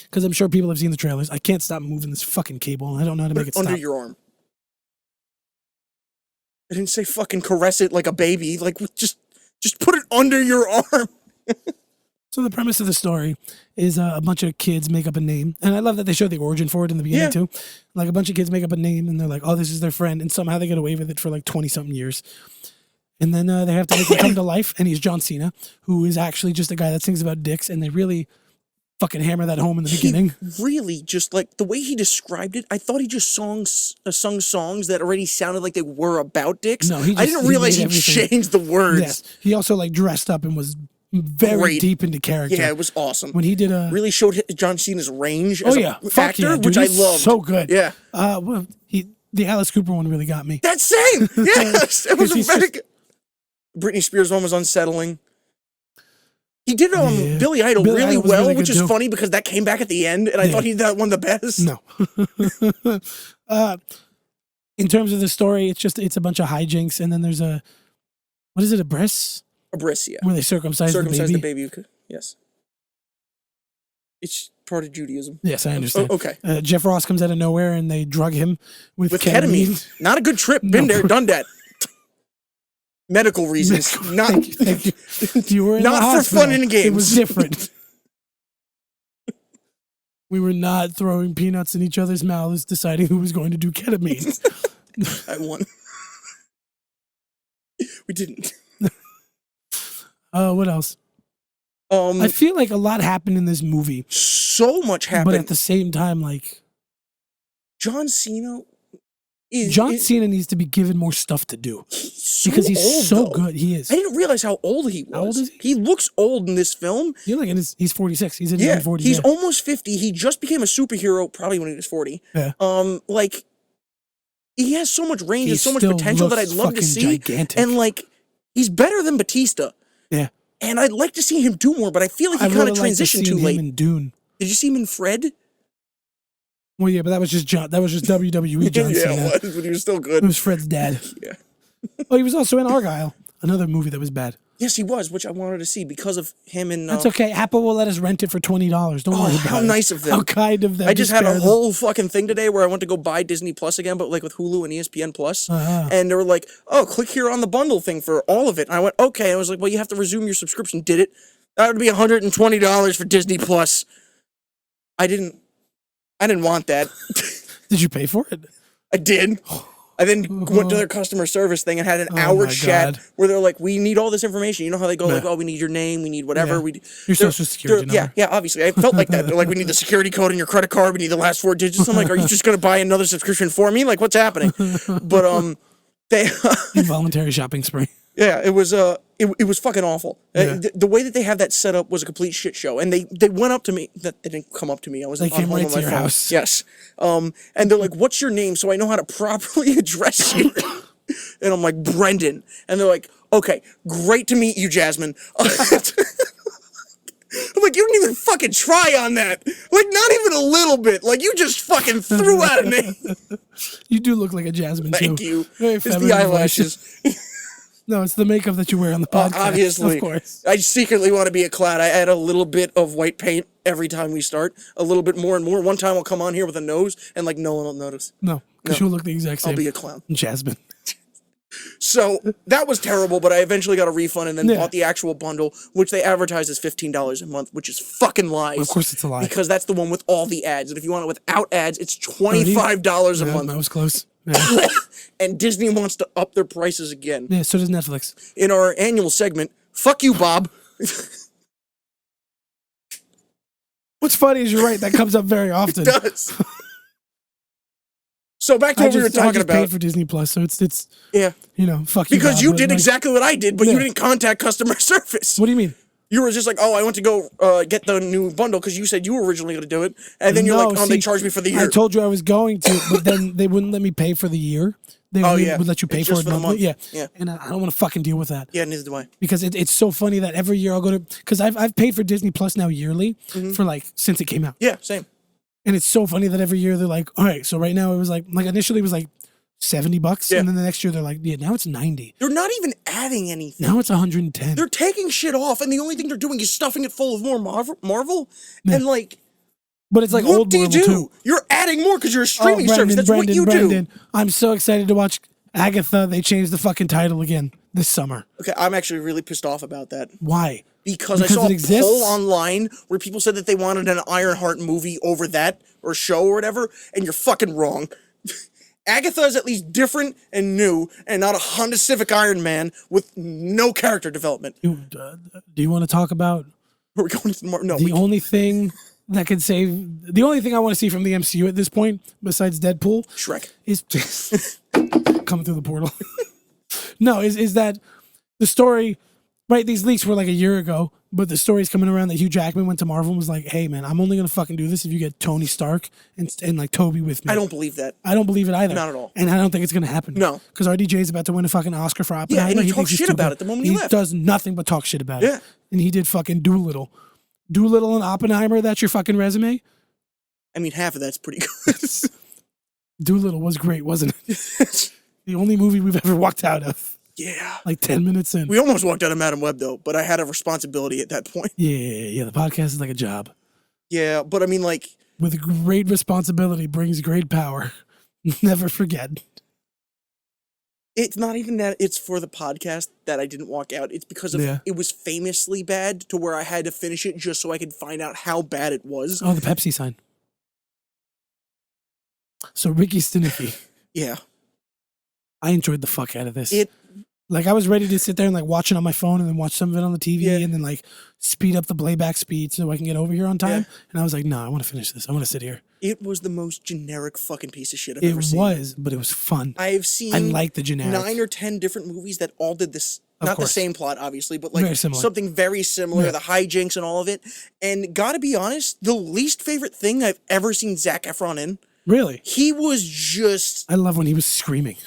because I'm sure people have seen the trailers, I can't stop moving this fucking cable. I don't know how to make it stop. Under your arm. I didn't say fucking caress it like a baby. Like, just put it under your arm. So the premise of the story is a bunch of kids make up a name. And I love that they show the origin for it in the beginning, too. Like, a bunch of kids make up a name, and they're like, oh, this is their friend. And somehow they get away with it for, like, 20-something years. And then they have to make it come to life. And he's John Cena, who is actually just a guy that sings about dicks. And they really fucking hammer that home in the beginning. Really, just, like, the way he described it, I thought he just sung songs that already sounded like they were about dicks. No, I didn't realize he changed the words. Yes. He also, like, dressed up and was very deep into character. Yeah, it was awesome. When he did really showed John Cena's range as an actor, which I loved. So good. Yeah. Well, the Alice Cooper one really got me. That same. Yes. It was very good. Britney Spears one was unsettling. He did Billy Idol really well, which is funny because that came back at the end, and I thought he did that one the best. No. In terms of the story, it's a bunch of hijinks, and then there's a bris? A bris, yeah. Where they circumcise the baby. Yes. It's part of Judaism. Yes, I understand. Okay. Jeff Ross comes out of nowhere and they drug him with ketamine. Not a good trip. Been there, done that. Medical reasons. Thank you. You were in not for fun and games. It was different. We were not throwing peanuts in each other's mouths deciding who was going to do ketamine. I won. We didn't. What else? I feel like a lot happened in this movie. So much happened. But at the same time, like... John Cena needs to be given more stuff to do. Because he's so good. He is. I didn't realize how old he was. How old is he? He looks old in this film. You're like he's 46. He's in his 40s. He's almost 50. He just became a superhero probably when he was 40. Yeah. Like, he has so much range and so much potential that I'd love to see. Gigantic. And, like, he's better than Batista. Yeah. And I'd like to see him do more, but I feel like he kind of transitioned too late. Him in Dune. Did you see him in Fred? Well, yeah, but that was just WWE John Cena. Yeah, it was, but he was still good. It was Fred's dad. Yeah. Oh, he was also in Argyle, another movie that was bad. Yes, he was, which I wanted to see because of him and... That's okay. Apple will let us rent it for $20. Don't worry about it. How nice of them. How kind of them. I just had a whole fucking thing today where I went to go buy Disney Plus again, but like with Hulu and ESPN Plus. And they were like, oh, click here on the bundle thing for all of it. And I went, okay. And I was like, well, you have to resume your subscription. Did it? That would be $120 for Disney Plus. I didn't want that. Did you pay for it? I did. I then went to their customer service thing and had an hour chat where they're like, we need all this information. You know how they go like, oh, we need your name, we need whatever. Your social security number. Yeah, obviously. I felt like that. They're like, we need the security code in your credit card. We need the last 4 digits. I'm like, are you just going to buy another subscription for me? Like, what's happening? But they involuntary shopping spree. Yeah, it was fucking awful. Yeah. The way that they have that set up was a complete shit show. And they went up to me. They didn't come up to me. I was on home on my phone. House. Yes. And they're like, what's your name so I know how to properly address you? And I'm like, Brendan. And they're like, okay, great to meet you, Jasmine. I'm like, you didn't even fucking try on that. Like, not even a little bit. Like, you just fucking threw out a name. You do look like a Jasmine, too. Thank you. It's the eyelashes. No, it's the makeup that you wear on the podcast. Obviously. Of course. I secretly want to be a clown. I add a little bit of white paint every time we start. A little bit more and more. One time I'll come on here with a nose and, like, no one will notice. No, because you'll look the exact same. I'll be a clown. Jasmine. So, that was terrible, but I eventually got a refund and then bought the actual bundle, which they advertise as $15 a month, which is fucking lies. Well, of course it's a lie. Because that's the one with all the ads. And if you want it without ads, it's $25 a month. That was close. Yeah. And Disney wants to up their prices again. Yeah, so does Netflix. In our annual segment, fuck you, Bob. What's funny is you're right, that comes up very often. It does. So back to what we were talking about. I paid for Disney Plus, so it's yeah, you know, fuck you. Because you did exactly what I did, but you didn't contact customer service. What do you mean? You were just like, oh, I went to go get the new bundle because you said you were originally going to do it, and then you're like, oh, they charged me for the year. I told you I was going to, but then they wouldn't let me pay for the year. They would let you pay for it monthly. Yeah, and I don't want to fucking deal with that. Yeah, neither do I. Because it's so funny that every year I'll go to, because I've paid for Disney Plus now yearly for like since it came out. Yeah, same. And it's so funny that every year they're like, all right, so right now it was like initially it was like $70, and then the next year they're like, yeah, now it's $90. They're not even adding anything. Now it's $110. They're taking shit off, and the only thing they're doing is stuffing it full of more Marvel, and like. But it's like what old do you Marvel do? too. You're adding more because you're a streaming service. That's what you do. I'm so excited to watch Agatha, they changed the fucking title again this summer. Okay, I'm actually really pissed off about that. Why? Because I saw a poll online where people said that they wanted an Ironheart movie over that, or show or whatever, and you're fucking wrong. Agatha is at least different and new, and not a Honda Civic Iron Man with no character development. Do you want to talk about... We're going to no. The only thing that could save... The only thing I want to see from the MCU at this point, besides Deadpool... Shrek. Is coming through the portal. No, is that the story... Right, these leaks were like a year ago, but the story's coming around that Hugh Jackman went to Marvel and was like, hey, man, I'm only going to fucking do this if you get Tony Stark and like Toby with me. I don't believe that. I don't believe it either. Not at all. And I don't think it's going to happen. No. Because RDJ's about to win a fucking Oscar for Oppenheimer. Yeah, and he talks shit about it the moment he left. He does nothing but talk shit about it. And he did fucking Doolittle. Doolittle and Oppenheimer, that's your fucking resume? I mean, half of that's pretty good. Doolittle was great, wasn't it? The only movie we've ever walked out of. Yeah. Like 10 minutes in. We almost walked out of Madam Web, though, but I had a responsibility at that point. Yeah. The podcast is like a job. Yeah, but I mean, like... With great responsibility brings great power. Never forget. It's not even that it's for the podcast that I didn't walk out. It's because of it was famously bad to where I had to finish it just so I could find out how bad it was. Oh, the Pepsi sign. So Ricky Stinicky. Yeah. I enjoyed the fuck out of this. Like, I was ready to sit there and, like, watch it on my phone and then watch some of it on the TV and then, like, speed up the playback speed so I can get over here on time. And I was like, no, I want to finish this. I want to sit here. It was the most generic fucking piece of shit I've ever seen. It was, but it was fun. I've seen I like the generic. 9 or 10 different movies that all did this. Not the same plot, obviously, but, like, something very similar, the hijinks and all of it. And gotta be honest, the least favorite thing I've ever seen Zac Efron in. Really? He was just... I love when he was screaming.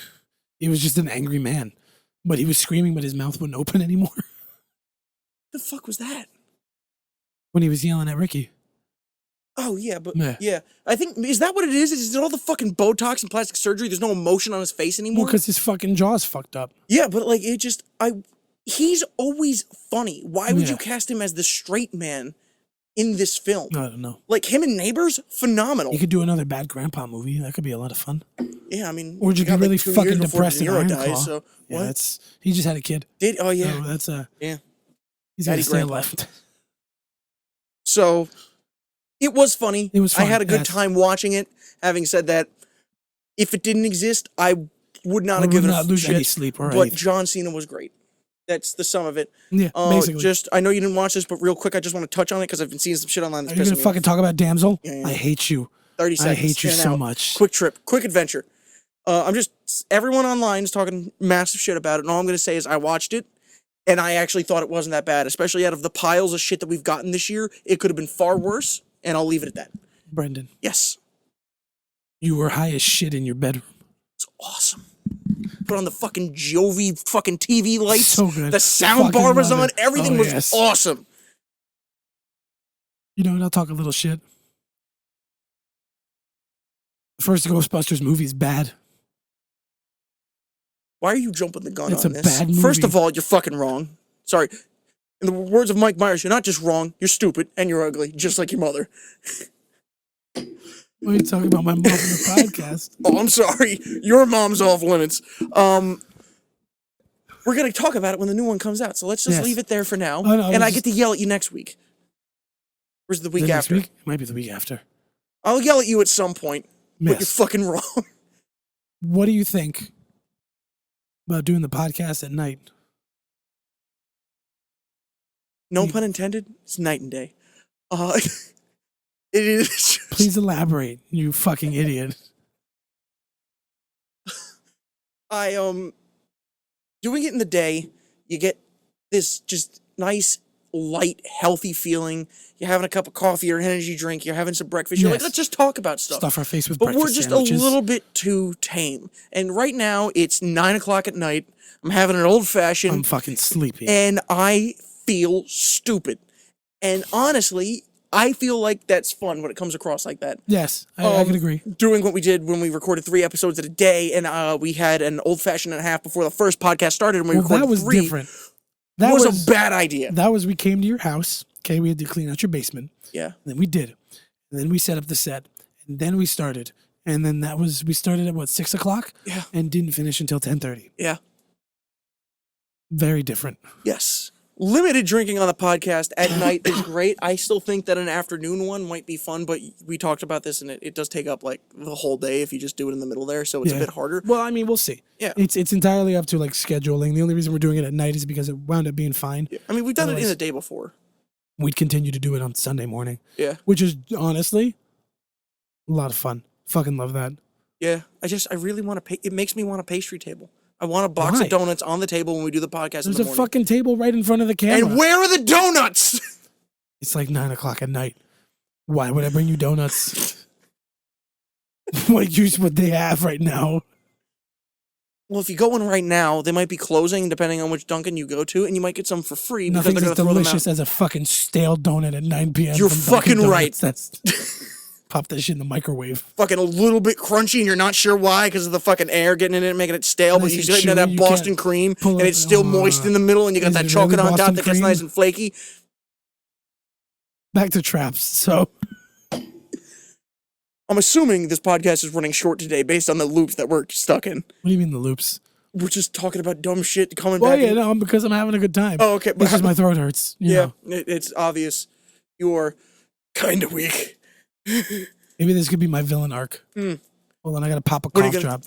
He was just an angry man. But he was screaming, but his mouth wouldn't open anymore. The fuck was that? When he was yelling at Ricky. Oh, yeah, but yeah. I think, is that what it is? Is it all the fucking Botox and plastic surgery? There's no emotion on his face anymore? Well, because his fucking jaw's fucked up. Yeah, but like, it just, he's always funny. Why would you cast him as the straight man in this film? I don't know. Like, him in Neighbors, phenomenal. You could do another Bad Grandpa movie. That could be a lot of fun. Yeah, I mean, or just be really fucking depressed and Iron Claw. So yeah, he just had a kid. Oh yeah, so that's yeah. He's got to stay left. So it was funny. It was fun. I had a good time watching it. Having said that, if it didn't exist, I would not have given a shit. Any sleep or but anything. John Cena was great. That's the sum of it. Yeah, basically. I know you didn't watch this, but real quick, I just want to touch on it because I've been seeing some shit online. Are you gonna fucking talk about Damsel? Yeah. I hate you. 30 seconds. I hate you so much. Quick trip, quick adventure. Everyone online is talking massive shit about it, and all I'm going to say is I watched it, and I actually thought it wasn't that bad, especially out of the piles of shit that we've gotten this year. It could have been far worse, and I'll leave it at that. Brendan. Yes. You were high as shit in your bedroom. It's awesome. Put on the fucking Jovi fucking TV lights. So good. The sound bar was on. Everything was awesome. You know what? I'll talk a little shit. The first Ghostbusters movie is bad. Why are you jumping the gun on this? It's a bad movie. First of all, you're fucking wrong. Sorry. In the words of Mike Meyers, you're not just wrong, you're stupid, and you're ugly, just like your mother. Why are you talking about my mom on the podcast? Oh, I'm sorry. Your mom's off limits. We're going to talk about it when the new one comes out, so let's just leave it there for now. I get to yell at you next week. Where's the week after? Next week? It might be the week after. I'll yell at you at some point, but you're fucking wrong. What do you think about doing the podcast at night? No pun intended. It's night and day. It is. Please elaborate, you fucking idiot. Doing it in the day, you get this just nice, light, healthy feeling. You're having a cup of coffee or an energy drink. You're having some breakfast. You're like, let's just talk about stuff. Stuff our face with breakfast sandwiches. But we're just a little bit too tame. And right now, it's 9 o'clock at night. I'm having an old-fashioned. I'm fucking sleepy. And I feel stupid. And honestly, I feel like that's fun when it comes across like that. Yes, I can agree. Doing what we did when we recorded 3 episodes in a day, and we had an old-fashioned and a half before the first podcast started, and we recorded 3. That was different. That was a bad idea. That was, we came to your house, okay, we had to clean out your basement. Yeah. And then we did it. And then we set up the set. And then we started. And then we started at 6 o'clock? Yeah. And didn't finish until 10:30. Yeah. Very different. Yes. Limited drinking on the podcast at night is great. I still think that an afternoon one might be fun, but we talked about this, and it does take up like the whole day if you just do it in the middle there, so it's a bit harder. Well, I mean, we'll see. Yeah. It's entirely up to like scheduling. The only reason we're doing it at night is because it wound up being fine. Yeah. I mean, we've done it in the day before. We'd continue to do it on Sunday morning. Yeah. Which is honestly a lot of fun. Fucking love that. Yeah. I really want to it makes me want a pastry table. I want a box of donuts on the table when we do the podcast. There's a fucking table right in front of the camera. And where are the donuts? It's like 9 o'clock at night. Why would I bring you donuts? What use would they have right now? Well, if you go in right now, they might be closing depending on which Dunkin' you go to, and you might get some for free. Nothing's as delicious as a fucking stale donut at 9 p.m. You're fucking right. That's pop that shit in the microwave. Fucking a little bit crunchy, and you're not sure why because of the fucking air getting in it and making it stale, but you're getting that Boston cream, and it's still moist in the middle, and you got that chocolate on top that gets nice and flaky. Back to traps, so... I'm assuming this podcast is running short today based on the loops that we're stuck in. What do you mean the loops? We're just talking about dumb shit coming back. Well, yeah, no, because I'm having a good time. Oh, okay. Because my throat hurts. Yeah, it's obvious. You're kind of weak. Maybe this could be my villain arc. Hold on, I gotta pop a cough drop.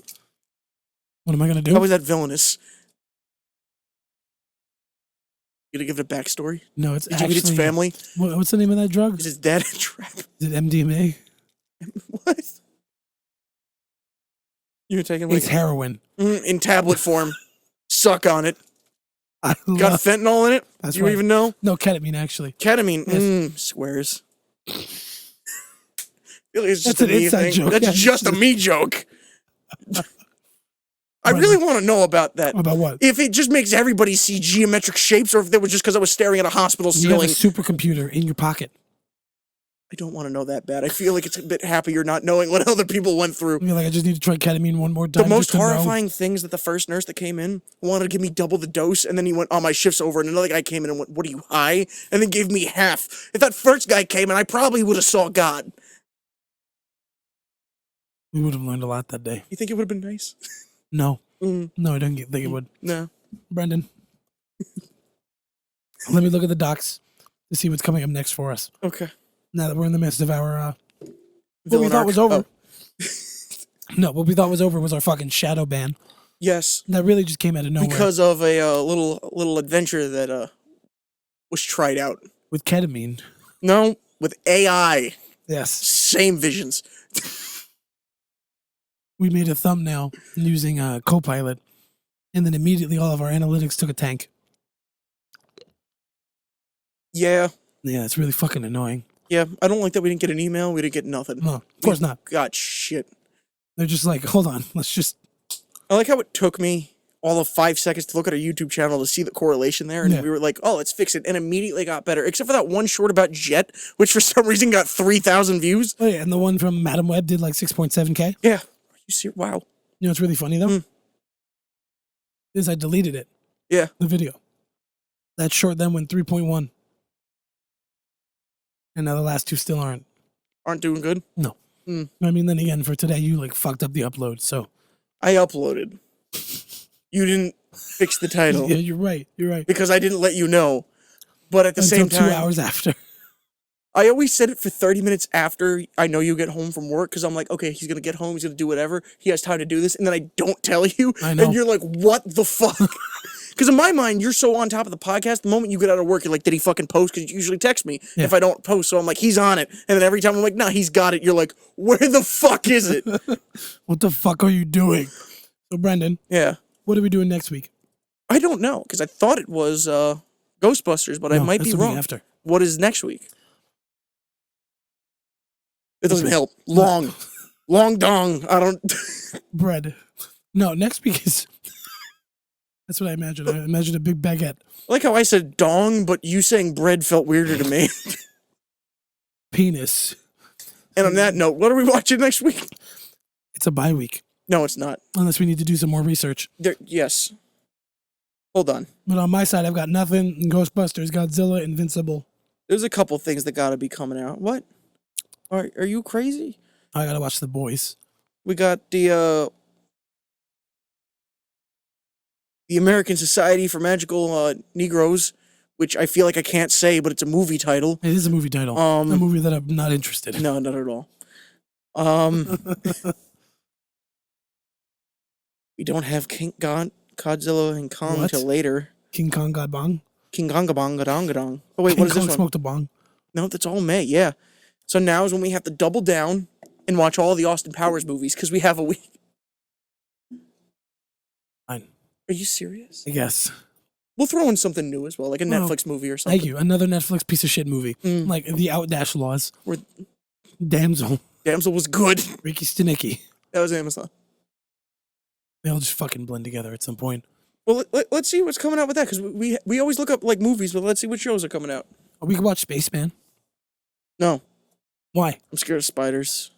What am I gonna do? How is that villainous? You gonna give it a backstory? No, it's Did you meet its family? What's the name of that drug? Is his dad a trap? Is it MDMA? What? You taking like it's heroin in tablet form. Suck on it. Got fentanyl in it? That's Do you even know? No, ketamine actually. Ketamine. Yes. Squares. It's just That's an inside joke. That's just a me joke. I really want to know about that. About what? If it just makes everybody see geometric shapes, or if it was just because I was staring at a hospital ceiling. You have a supercomputer in your pocket. I don't want to know that bad. I feel like it's a bit happier not knowing what other people went through. I feel like I just need to try ketamine one more time. The most horrifying things that the first nurse that came in wanted to give me double the dose, and then he went, "Oh, my shift's over," and another guy came in and went, "What are you, high?" and then gave me half. If that first guy came in, I probably would have saw God. We would have learned a lot that day. You think it would have been nice? No. No, I don't think it would. No. Brendan. Let me look at the docs to see what's coming up next for us. Okay. Now that we're in the midst of our... what we thought was over. No, what we thought was over was our fucking shadow ban. Yes. That really just came out of nowhere. Because of a little adventure that was tried out. With ketamine. No, with AI. Yes. Same visions. We made a thumbnail using Copilot, and then immediately all of our analytics took a tank. Yeah. Yeah, it's really fucking annoying. Yeah, I don't like that we didn't get an email. We didn't get nothing. No, of course not. Got shit. They're just like, hold on, let's just... I like how it took me all of 5 seconds to look at our YouTube channel to see the correlation there, and we were like, oh, let's fix it, and immediately got better, except for that one short about Jet, which for some reason got 3,000 views. Oh, yeah, and the one from Madam Web did like 6.7K? Yeah. You see, wow. You know what's really funny, though? Is I deleted it. Yeah. The video. That short then went 3.1. And now the last two still aren't. Aren't doing good? No. I mean, then again, for today, you like fucked up the upload, so. I uploaded. You didn't fix the title. Yeah, you're right. You're right. Because I didn't let you know. But at the same time. 2 hours after. I always set it for 30 minutes after I know you get home from work, because I'm like, okay, he's going to get home, he's going to do whatever, he has time to do this, and then I don't tell you, and you're like, what the fuck? Because in my mind, you're so on top of the podcast, the moment you get out of work, you're like, did he fucking post? Because you usually text me if I don't post, so I'm like, he's on it, and then every time I'm like, nah, he's got it, you're like, where the fuck is it? What the fuck are you doing? So, Brendan. Yeah. What are we doing next week? I don't know, because I thought it was Ghostbusters, but I might be wrong. After. What is next week? It doesn't help. Long dong. I don't. Bread. No, next week is. That's what I imagine. I imagine a big baguette. I like how I said dong, but you saying bread felt weirder to me. Penis. And on that note, what are we watching next week? It's a bye week. No, it's not. Unless we need to do some more research. Yes. Hold on. But on my side, I've got nothing. Ghostbusters, Godzilla, Invincible. There's a couple things that gotta be coming out. What? Are you crazy? I gotta watch The Boys. We got the American Society for Magical Negroes, which I feel like I can't say, but it's a movie title. It is a movie title. A movie that I'm not interested in. No, not at all. We don't have Godzilla and Kong until later. King Kong got bong? King Konga Bong Gadong Gadong. Oh wait, King what is Kong this one? smoked a bong. No, that's all May, yeah. So now is when we have to double down and watch all the Austin Powers movies, because we have a week. Fine. Are you serious? I guess. We'll throw in something new as well, like a Netflix movie or something. Thank you. Another Netflix piece of shit movie. Like The Outdash Laws. Or Damsel. Damsel was good. Ricky Stenicki. That was Amazon. They all just fucking blend together at some point. Well, let's see what's coming out with that, because we always look up like movies, but let's see what shows are coming out. Oh, we can watch Spaceman. No. Why? I'm scared of spiders.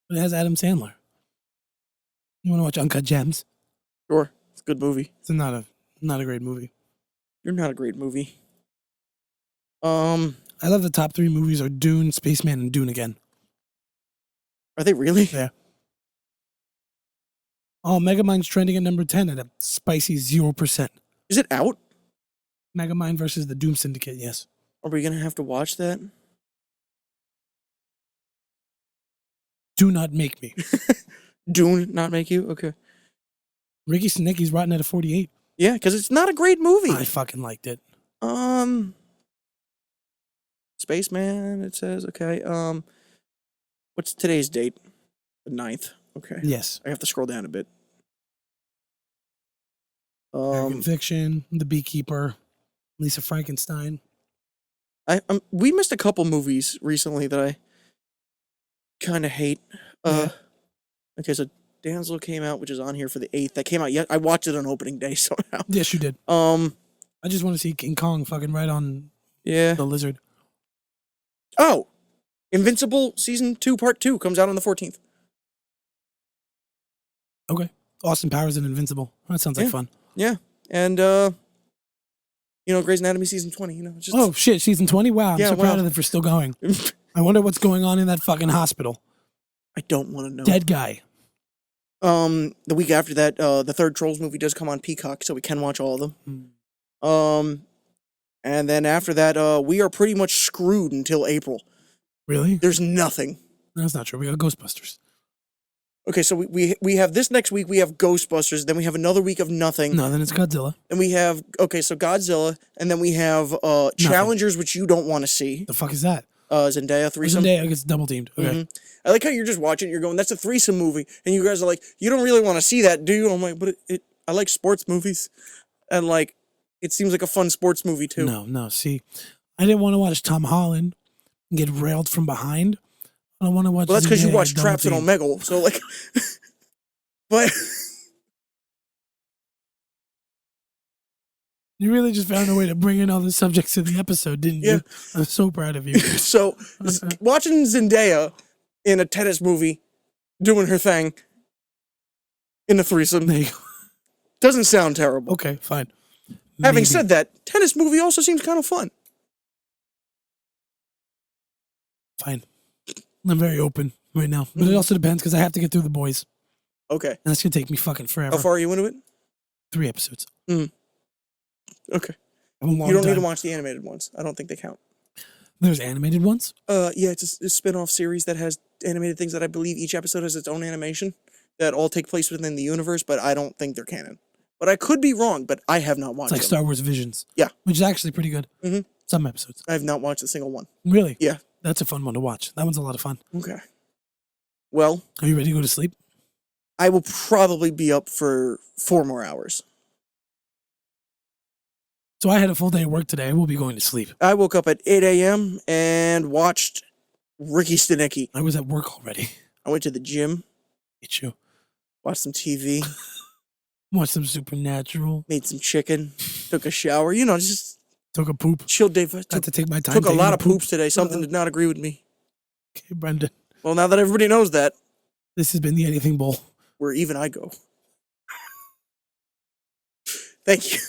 But it has Adam Sandler. You want to watch Uncut Gems? Sure. It's a good movie. It's not a great movie. You're not a great movie. I love the top 3 movies are Dune, Spaceman, and Dune again. Are they really? Yeah. Oh, Megamind's trending at number 10 at a spicy 0%. Is it out? Megamind versus the Doom Syndicate, yes. Are we going to have to watch that? Do not make me. Dune not make you? Okay. Ricky Stenicki's rotten at a 48. Yeah, because it's not a great movie. I fucking liked it. Spaceman, it says. Okay. What's today's date? The 9th. Okay. Yes. I have to scroll down a bit. American Fiction, The Beekeeper, Lisa Frankenstein. We missed a couple movies recently that I kind of hate. Yeah. Okay, so Damsel came out, which is on here for the 8th. That came out yet. I watched it on opening day somehow. Yes, you did. I just want to see King Kong fucking right on the lizard. Oh, Invincible Season 2 Part 2 comes out on the 14th. Okay. Austin Powers and Invincible. That sounds like fun. Yeah. And, Grey's Anatomy Season 20, just... Oh, shit, Season 20? Wow, I'm so proud of them for still going. I wonder what's going on in that fucking hospital. I don't want to know. Dead guy. The week after that, the third Trolls movie does come on Peacock, so we can watch all of them. And then after that, we are pretty much screwed until April. Really? There's nothing. That's not true. We got Ghostbusters. Okay, so we have this next week, we have Ghostbusters, then we have another week of nothing. No, then it's Godzilla. And we have, so Godzilla, and then we have Challengers, which you don't want to see. The fuck is that? Zendaya threesome. Zendaya gets double teamed. Okay. Mm-hmm. I like how you're just watching it, you're going, that's a threesome movie, and you guys are like, you don't really want to see that, do you? I'm like, but I like sports movies, and like, it seems like a fun sports movie too. No, see, I didn't want to watch Tom Holland get railed from behind. I don't want to watch. Well, that's because you watched Traps and Omegle, so like, but you really just found a way to bring in all the subjects of the episode, didn't you? I'm so proud of you. So watching Zendaya in a tennis movie, doing her thing in a threesome, doesn't sound terrible. Okay, fine. Having said that, tennis movie also seems kind of fun. Fine. I'm very open right now. But it also depends because I have to get through the boys. Okay. And that's going to take me fucking forever. How far are you into it? 3 episodes. Okay. You don't need to watch the animated ones. I don't think they count. There's animated ones? Yeah, it's a spin-off series that has animated things that I believe each episode has its own animation that all take place within the universe, but I don't think they're canon. But I could be wrong, but I have not watched It's like Star Wars Visions. Yeah. Which is actually pretty good. Mm-hmm. Some episodes. I have not watched a single one. Really? Yeah. That's a fun one to watch. That one's a lot of fun. Okay. Well. Are you ready to go to sleep? I will probably be up for 4 more hours. So I had a full day of work today. I will be going to sleep. I woke up at 8 a.m. and watched Ricky Stenicki. I was at work already. I went to the gym. Hate you. Watched some TV. Watched some Supernatural. Made some chicken. Took a shower. Just... Took a poop. Chill day. Had to take my time. Took a lot of poops today. Something did not agree with me. Okay, Brendan. Well, now that everybody knows that. This has been the Anything Bowl. Where even I go. Thank you.